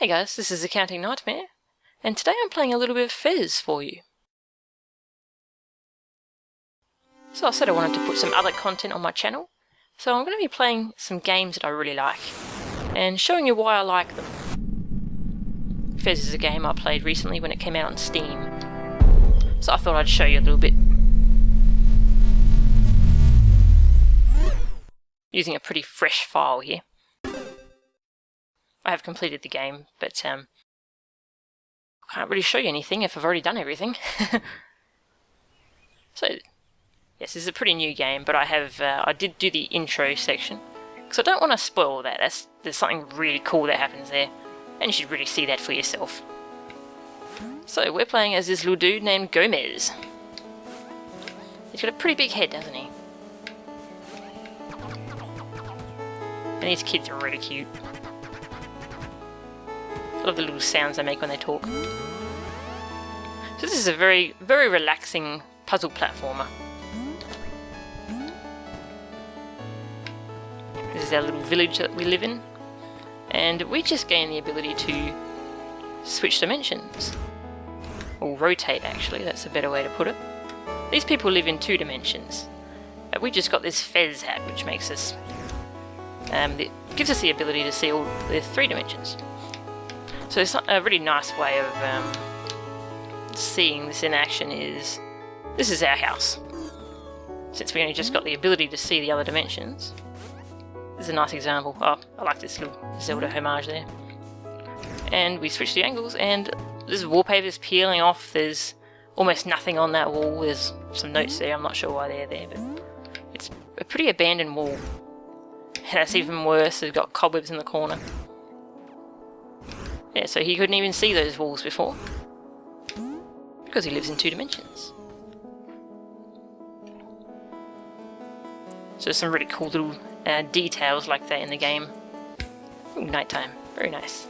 Hey guys, this is Accounting Nightmare, and today I'm playing a little bit of FEZ for you. So I said I wanted to put some other content on my channel, so I'm going to be playing some games that I really like, and showing you why I like them. FEZ is a game I played recently when it came out on Steam, so I thought I'd show you a little bit. Using a pretty fresh file here. I have completed the game, but I can't really show you anything if I've already done everything. So, yes, this is a pretty new game, but I did do the intro section, because I don't want to spoil that. There's something really cool that happens there, and you should really see that for yourself. So, we're playing as this little dude named Gomez. He's got a pretty big head, doesn't he? And these kids are really cute. I love the little sounds they make when they talk. So this is a very, very relaxing puzzle platformer. This is our little village that we live in. And we just gain the ability to switch dimensions. Or rotate, actually, that's a better way to put it. These people live in 2 dimensions. We just got this FEZ hat, which makes us... it gives us the ability to see all the 3 dimensions. So it's a really nice way of seeing this in action is, this is our house. Since we only just got the ability to see the other dimensions. This is a nice example. Oh, I like this little Zelda homage there. And we switch the angles and this wallpaper's peeling off. There's almost nothing on that wall. There's some notes there, I'm not sure why they're there, but it's a pretty abandoned wall. And that's even worse, it's got cobwebs in the corner. Yeah, so he couldn't even see those walls before. Because he lives in 2 dimensions. So there's some really cool little details like that in the game. Ooh, nighttime. Very nice.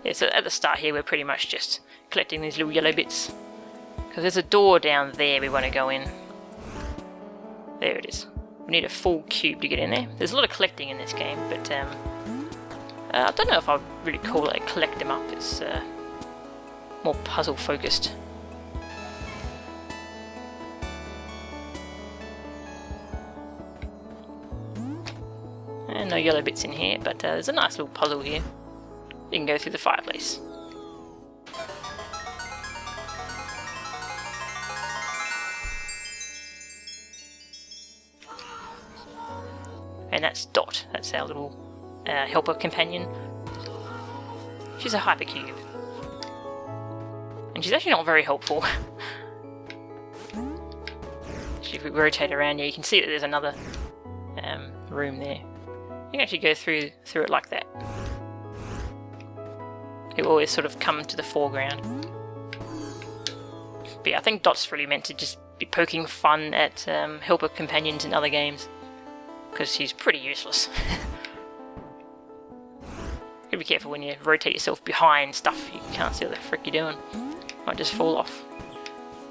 Yeah, so at the start here we're pretty much just collecting these little yellow bits. Because there's a door down there we want to go in. There it is. We need a full cube to get in there. There's a lot of collecting in this game, but I don't know if I'd really call it collect them up. It's more puzzle focused. And no yellow bits in here, but there's a nice little puzzle here. You can go through the fireplace. And that's Dot, that's our little helper companion. She's a hypercube. And she's actually not very helpful. If we rotate around here, you can see that there's another room there. You can actually go through it like that. It will always sort of come to the foreground. But yeah, I think Dot's really meant to just be poking fun at helper companions in other games. Because she's pretty useless. You gotta be careful when you rotate yourself behind stuff, you can't see what the frick you're doing. Might just fall off.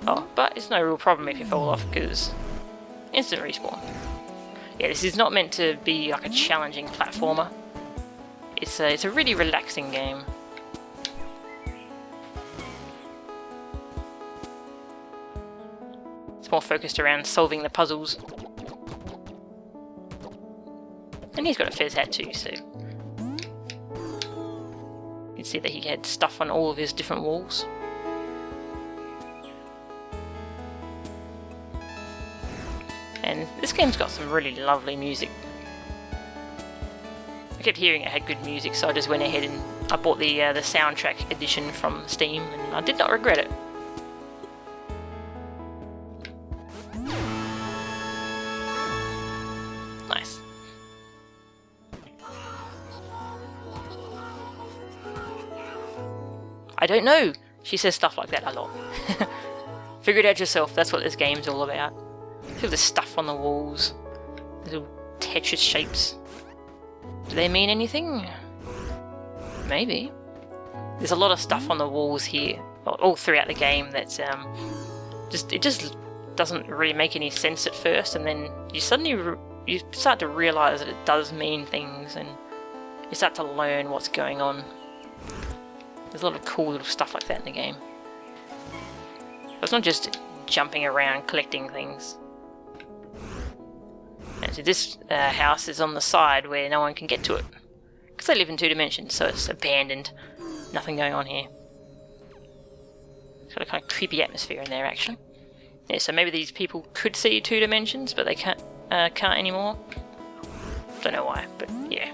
Oh, but it's no real problem if you fall off, because instant respawn. Yeah, this is not meant to be like a challenging platformer. It's a really relaxing game. It's more focused around solving the puzzles. And he's got a FEZ hat too, so you can see that he had stuff on all of his different walls. And this game's got some really lovely music. I kept hearing it had good music, so I just went ahead and I bought the soundtrack edition from Steam, and I did not regret it. Nice. I don't know. She says stuff like that a lot. Figure it out yourself, that's what this game's all about. Look at the stuff on the walls. Little Tetris shapes. Do they mean anything? Maybe. There's a lot of stuff on the walls here, all throughout the game, that's it just doesn't really make any sense at first, and then you suddenly you start to realise that it does mean things, and you start to learn what's going on. There's a lot of cool little stuff like that in the game. It's not just jumping around collecting things. And so this house is on the side where no one can get to it. Because they live in 2 dimensions, so it's abandoned. Nothing going on here. It's got a kind of creepy atmosphere in there, actually. Yeah, so maybe these people could see 2 dimensions, but they can't anymore. Don't know why, but yeah.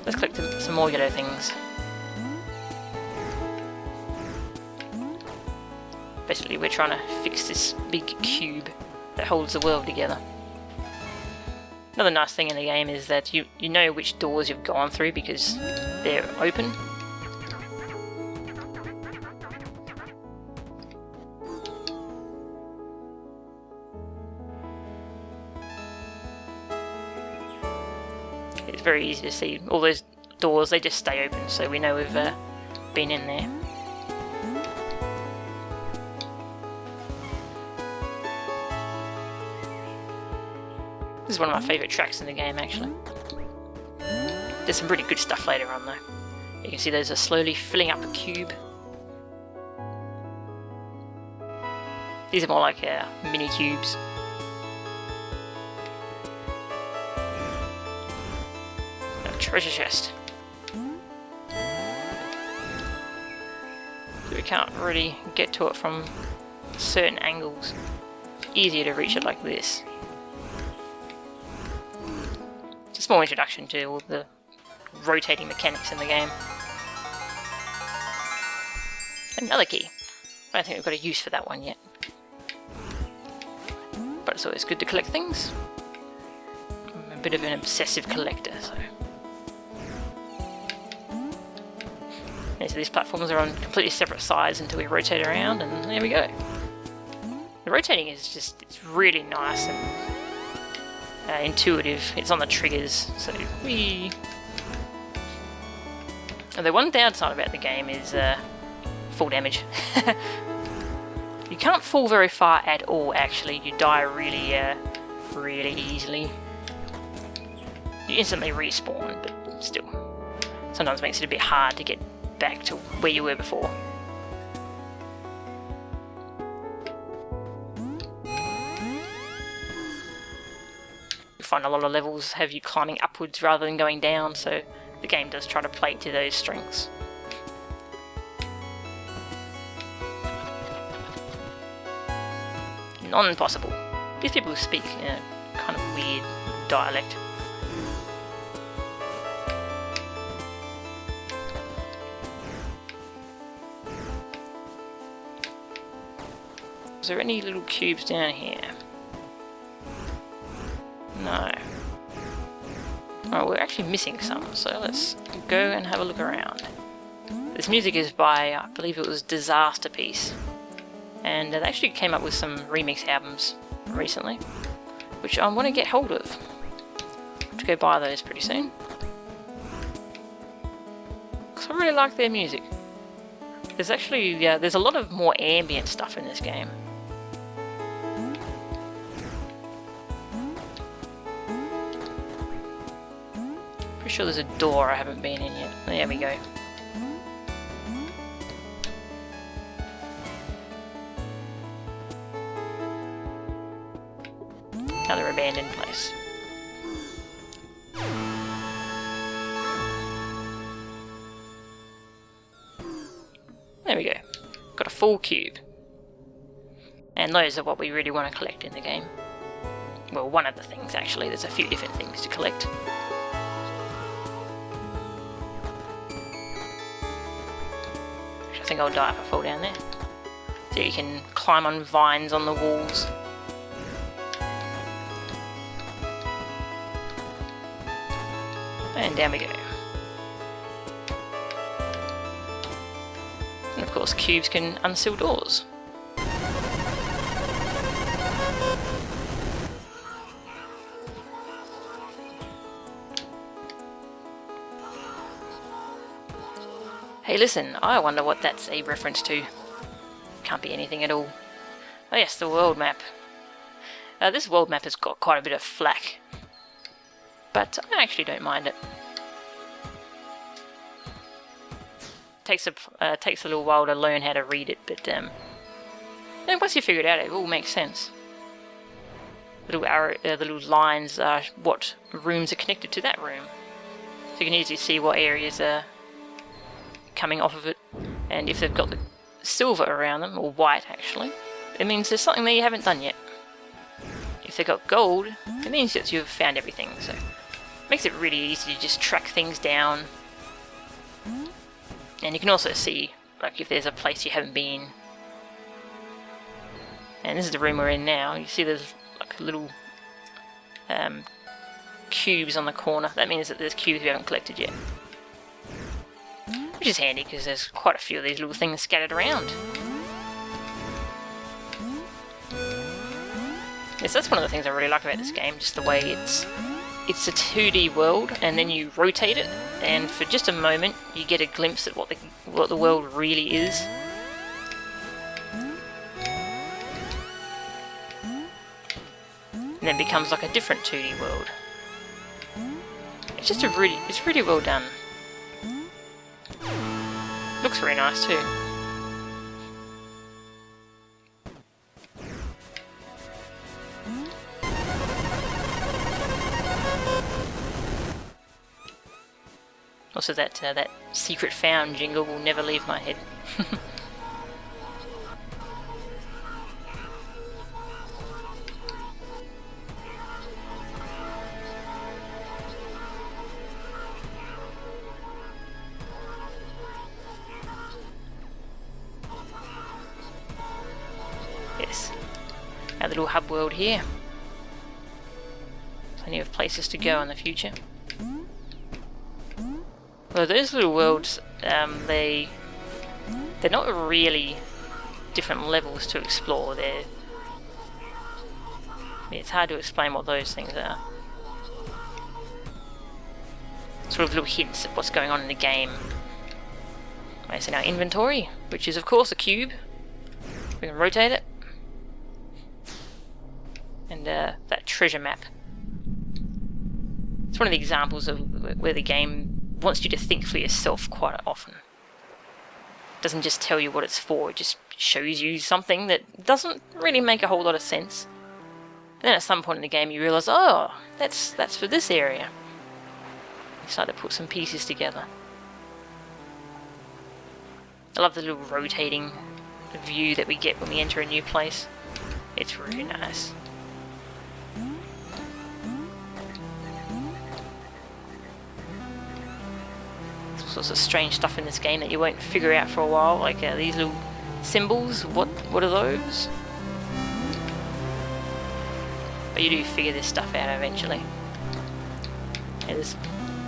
Let's collect some more yellow things. Basically, we're trying to fix this big cube that holds the world together. Another nice thing in the game is that you know which doors you've gone through because they're open. It's very easy to see all those doors, they just stay open, so we know we've been in there. This is one of my favourite tracks in the game, actually. There's some really good stuff later on, though. You can see those are slowly filling up the cube. These are more like mini cubes. A treasure chest. So we can't really get to it from certain angles. Easier to reach it like this. A small introduction to all the rotating mechanics in the game. Another key. I don't think we've got a use for that one yet. But it's always good to collect things. I'm a bit of an obsessive collector, so... Yeah, so these platforms are on completely separate sides until we rotate around, and there we go. The rotating is just, it's really nice and intuitive. It's on the triggers, so whee. And the one downside about the game is fall damage. You can't fall very far at all, actually. You die really easily. You instantly respawn, but still. Sometimes makes it a bit hard to get back to where you were before. Find a lot of levels have you climbing upwards rather than going down, so the game does try to play to those strengths. Non-possible. These people speak in a kind of weird dialect. Is there any little cubes down here? No. Alright, we're actually missing some, so let's go and have a look around. This music is by, I believe it was Disaster Piece. And they actually came up with some remix albums recently, which I want to get hold of. I have to go buy those pretty soon. Because I really like their music. There's actually, there's a lot of more ambient stuff in this game. Pretty sure there's a door I haven't been in yet. There we go. Another abandoned place. There we go. Got a full cube. And those are what we really want to collect in the game. Well, one of the things actually. There's a few different things to collect. I think I'll die if I fall down there. So you can climb on vines on the walls. And down we go. And of course cubes can unseal doors. Hey listen, I wonder what that's a reference to. Can't be anything at all. Oh yes, the world map. This world map has got quite a bit of flack, but I actually don't mind it. takes a little while to learn how to read it, but then once you figure it out, it all makes sense. Little arrow, the little lines are what rooms are connected to that room, so you can easily see what areas are coming off of it, and if they've got the silver around them, or white actually, it means there's something that you haven't done yet. If they've got gold, it means that you've found everything, so it makes it really easy to just track things down. And you can also see, like, if there's a place you haven't been. And this is the room we're in now. You see there's like little cubes on the corner. That means that there's cubes we haven't collected yet. Which is handy because there's quite a few of these little things scattered around. Yes, that's one of the things I really like about this game, just the way it's a 2D world, and then you rotate it, and for just a moment you get a glimpse at what the world really is. And then it becomes like a different 2D world. It's really well done. Looks very nice too. Also, that secret found jingle will never leave my head. Yes, our little hub world here. Plenty of places to go in the future. Well, those little worlds, they're not really different levels to explore. It's hard to explain what those things are. Sort of little hints at what's going on in the game. It's in our inventory, which is of course a cube. We can rotate it. And that treasure map. It's one of the examples of where the game wants you to think for yourself quite often. It doesn't just tell you what it's for, it just shows you something that doesn't really make a whole lot of sense. And then at some point in the game you realise, oh, that's for this area. You start to put some pieces together. I love the little rotating view that we get when we enter a new place. It's really nice. Sorts of strange stuff in this game that you won't figure out for a while, like these little symbols. What are those? But you do figure this stuff out eventually. And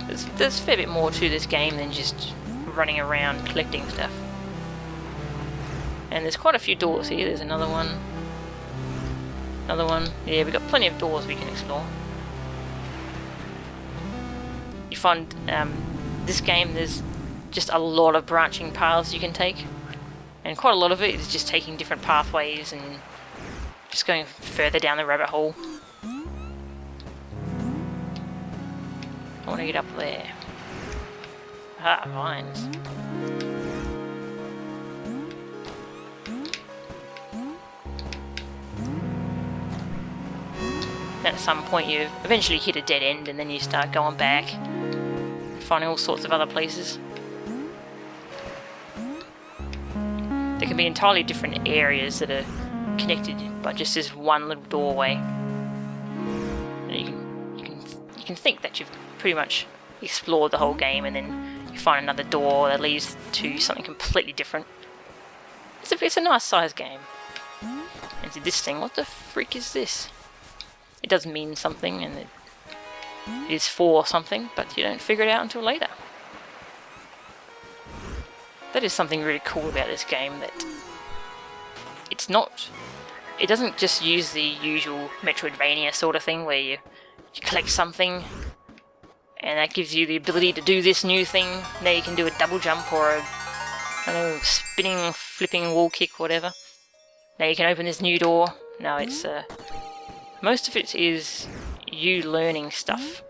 there's a fair bit more to this game than just running around collecting stuff. And there's quite a few doors here. There's another one. Another one. Yeah, we've got plenty of doors we can explore. You find this game, there's just a lot of branching paths you can take, and quite a lot of it is just taking different pathways and just going further down the rabbit hole. I want to get up there. Ah, vines. Then at some point you eventually hit a dead end, and then you start going back, finding all sorts of other places. There can be entirely different areas that are connected by just this one little doorway. And you can think that you've pretty much explored the whole game, and then you find another door that leads to something completely different. It's a nice sized game. And see this thing, what the freak is this? It does mean something, and it is for something, but you don't figure it out until later. That is something really cool about this game, that it doesn't just use the usual Metroidvania sort of thing where you collect something and that gives you the ability to do this new thing. Now you can do a double jump or a, I don't know, spinning, flipping wall kick, whatever. Now you can open this new door. No, it's most of it is you learning stuff.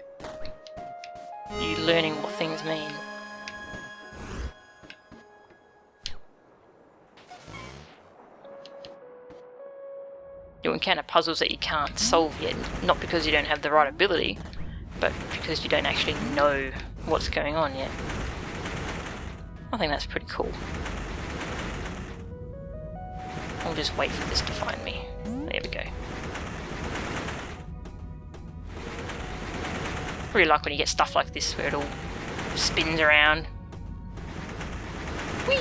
You learning what things mean. encounter puzzles that you can't solve yet, not because you don't have the right ability, but because you don't actually know what's going on yet. I think that's pretty cool. I'll just wait for this to find me. There we go. I really like when you get stuff like this where it all spins around. Whee!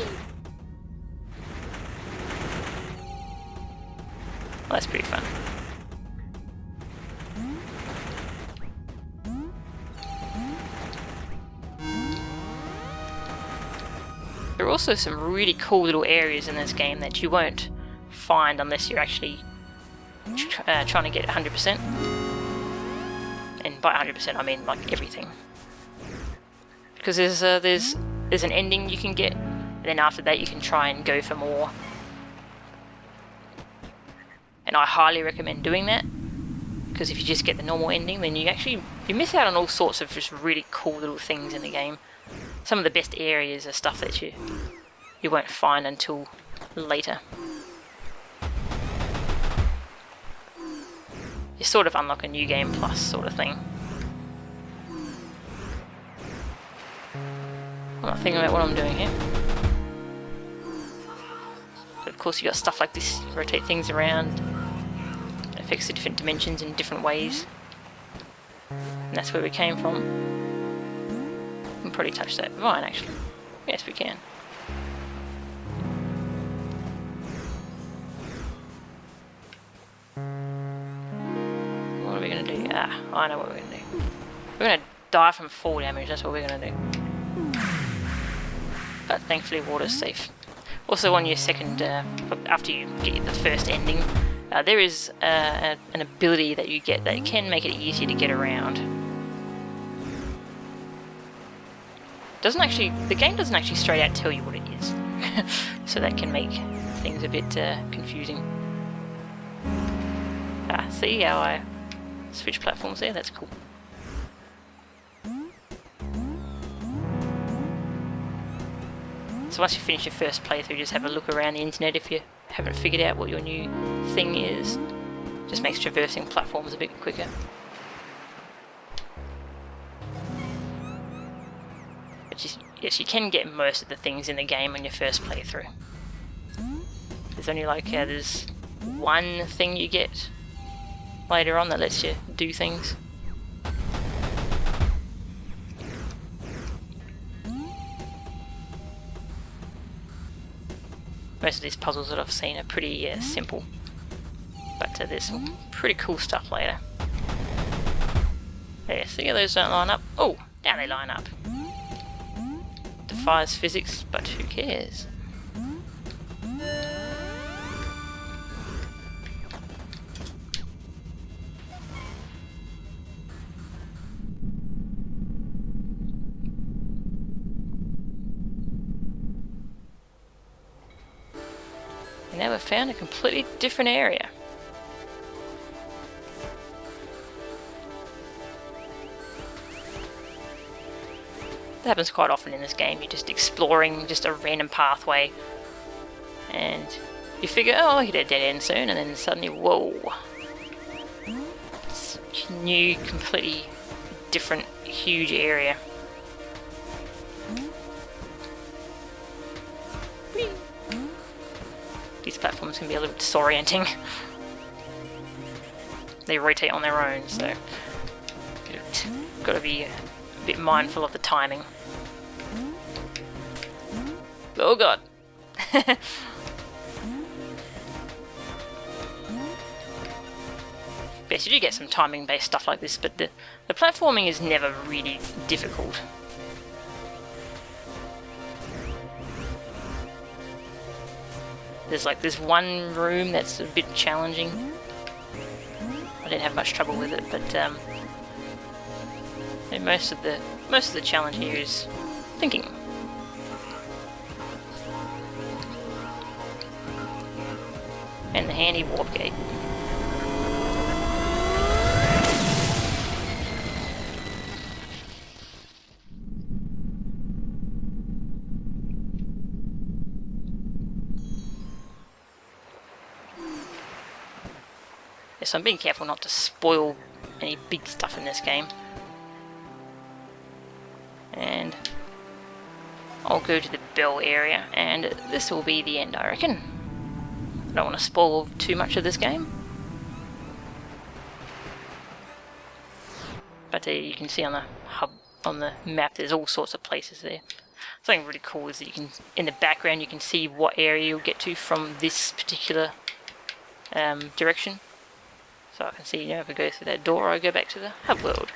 Well, that's pretty fun. There are also some really cool little areas in this game that you won't find unless you're actually trying to get 100%. And by 100% I mean like everything. Because there's an ending you can get, and then after that you can try and go for more. And I highly recommend doing that, because if you just get the normal ending, then you miss out on all sorts of just really cool little things in the game. Some of the best areas are stuff that you won't find until later. You sort of unlock a new game plus sort of thing. I'm not thinking about what I'm doing here. But of course you got stuff like this, you rotate things around. It affects the different dimensions in different ways. And that's where we came from. We can probably touch that vine actually. Yes, we can. What are we going to do? Ah, I know what we're going to do. We're going to die from fall damage, that's what we're going to do. But thankfully water's safe. Also on your second, after you get the first ending, there is an ability that you get that can make it easier to get around. The game doesn't actually straight out tell you what it is. So that can make things a bit confusing. See how I switch platforms there? That's cool. So once you finish your first playthrough, just have a look around the internet if you haven't figured out what your new thing is. Just makes traversing platforms a bit quicker. But yes, you can get most of the things in the game on your first playthrough. There's only like, there's one thing you get later on that lets you do things. Most of these puzzles that I've seen are pretty simple, but there's some pretty cool stuff later. There, see how those don't line up? Oh, now they line up. Defies physics, but who cares? And now we've found a completely different area. That happens quite often in this game. You're just exploring just a random pathway and you figure, oh, I'll hit a dead end soon, and then suddenly, whoa. It's a new, completely different, huge area. These platforms can be a little disorienting. They rotate on their own, so you've got to be a bit mindful of the timing. Oh god! Yes, you do get some timing-based stuff like this, but the platforming is never really difficult. There's one room that's a bit challenging. I didn't have much trouble with it, but most of the challenge here is thinking. And the handy warp gate. Yeah, so I'm being careful not to spoil any big stuff in this game. And I'll go to the bell area, and this will be the end, I reckon. I don't want to spoil too much of this game. But you can see on the hub, on the map, there's all sorts of places there. Something really cool is that you can, in the background, you can see what area you'll get to from this particular direction. So I can see, if I go through that door, I go back to the hub world.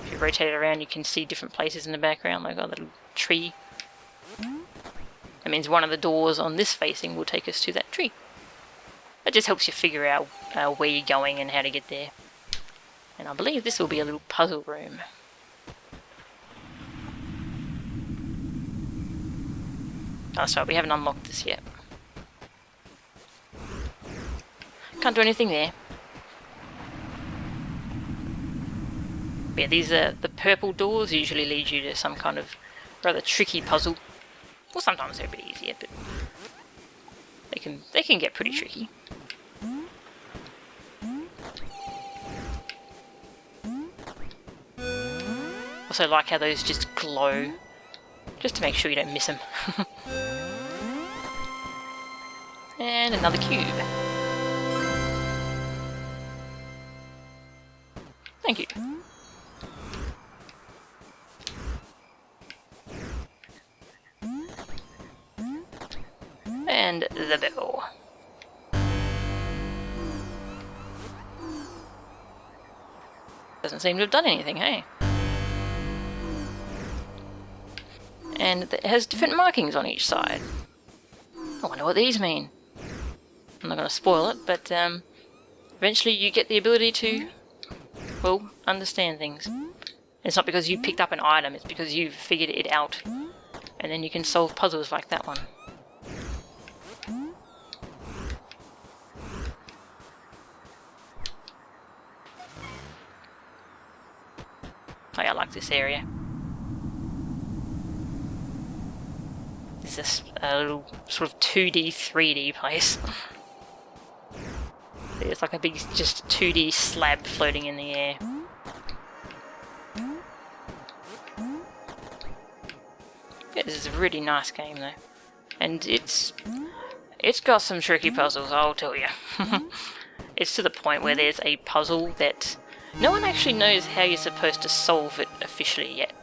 If you rotate it around, you can see different places in the background, like a little tree. That means one of the doors on this facing will take us to that tree. That just helps you figure out where you're going and how to get there. And I believe this will be a little puzzle room. Oh, sorry, we haven't unlocked this yet. Can't do anything there. But yeah, these are the purple doors. Usually lead you to some kind of rather tricky puzzle. Well, sometimes they're a bit easier, but they can get pretty tricky. Also like how those just glow, just to make sure you don't miss them. And another cube. Thank you. And the bell. Doesn't seem to have done anything, hey? And it has different markings on each side. I wonder what these mean. I'm not going to spoil it, but eventually you get the ability to, well, understand things. It's not because you picked up an item, it's because you've figured it out. And then you can solve puzzles like that one. Oh, yeah, I like this area. This is a little sort of 2D, 3D place. It's like a big, just 2D slab floating in the air. Yeah, this is a really nice game though. And it's got some tricky puzzles, I'll tell you. It's to the point where there's a puzzle that no one actually knows how you're supposed to solve it officially yet.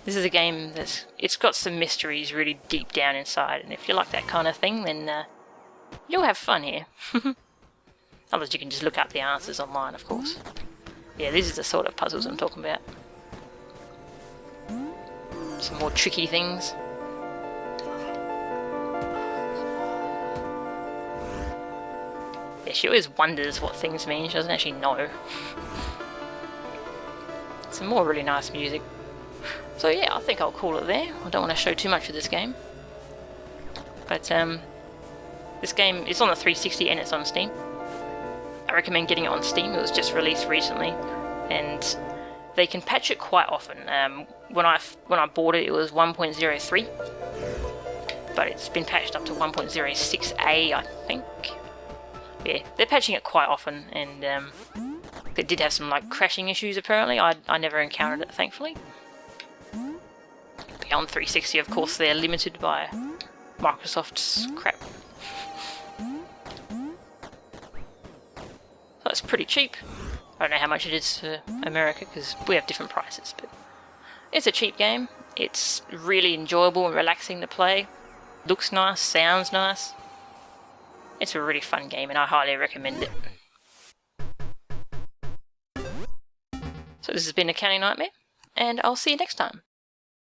This is a game it's got some mysteries really deep down inside, and if you like that kind of thing, then you'll have fun here. Otherwise you can just look up the answers online, of course. Yeah, this is the sort of puzzles I'm talking about. Some more tricky things. Yeah, she always wonders what things mean, she doesn't actually know. Some more really nice music. So yeah, I think I'll call it there. I don't want to show too much of this game. But this game is on the 360 and it's on Steam. I recommend getting it on Steam. It was just released recently, and they can patch it quite often. When I bought it, it was 1.03, but it's been patched up to 1.06a, I think. Yeah, they're patching it quite often, and they did have some like crashing issues apparently. I never encountered it, thankfully. But on 360, of course, they're limited by Microsoft's crap. So it's pretty cheap. I don't know how much it is for America because we have different prices, but it's a cheap game. It's really enjoyable and relaxing to play. Looks nice, sounds nice. It's a really fun game and I highly recommend it. So this has been Accounting Nightmare, and I'll see you next time.